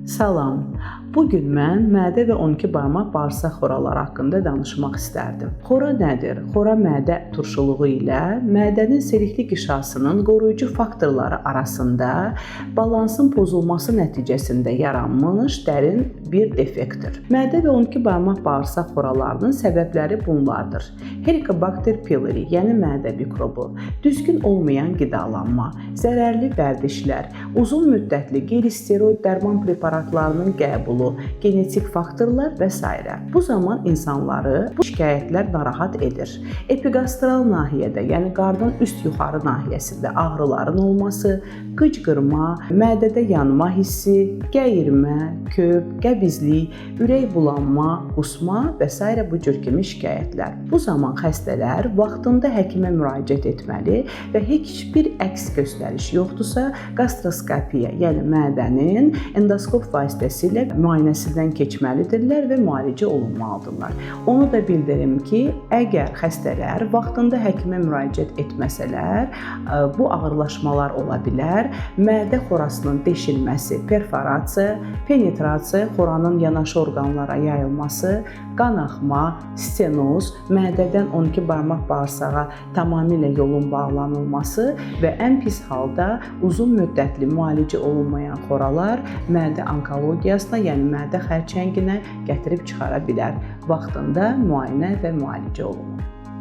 Salam. Bugün mən mədə və 12 barmaq bağırsaq xoraları haqqında danışmaq istərdim. Xora nədir? Xora mədə turşuluğu ilə mədənin selikli qişasının qoruyucu faktorları arasında balansın pozulması nəticəsində yaranmış dərin bir defektdir. Mədə və 12 barmaq bağırsaq xoralarının səbəbləri bunlardır. Helicobacter pylori, yəni mədə mikrobu, düzgün olmayan qidalanma, zərərli vərdişlər, uzun müddətli qeyri-steroid dərman preparatlarının qəbulu, genetik faktorlar və s. Bu zaman insanları bu şikayətlər narahat edir. Epiqastral nahiyədə, yəni qarnın üst-yuxarı nahiyəsində ağrıların olması, qıcqırma, mədədə yanma hissi, gəyirmə, köp, qəbizlik, ürək bulanma, qusma və s. bu cür kimi şikayətlər. Bu zaman xəstələr vaxtında həkimə müraciət etməli və heç bir əks göstəriş yoxdursa, gastroskopiya, yəni mədənin endoskop vasitəsilə müayinəsindən keçməlidirlər və müalicə olunmalıdırlar. Onu da bildirim ki, əgər xəstələr vaxtında həkimə müraciət etməsələr, bu ağırlaşmalar ola bilər. Mədə xorasının deşilməsi, perforasiya, penetrasiya, xoranın yanaşı orqanlara yayılması, qan axma, stenoz, mədədən 12 barmaq bağırsağa tamamilə yolun bağlanılması və ən pis halda uzun müddətli müalicə olunmayan xoralar mədə onkologiyasına, yəni mədə xərçənginə gətirib çıxara bilər. Vaxtında müayinə və müalicə olunur.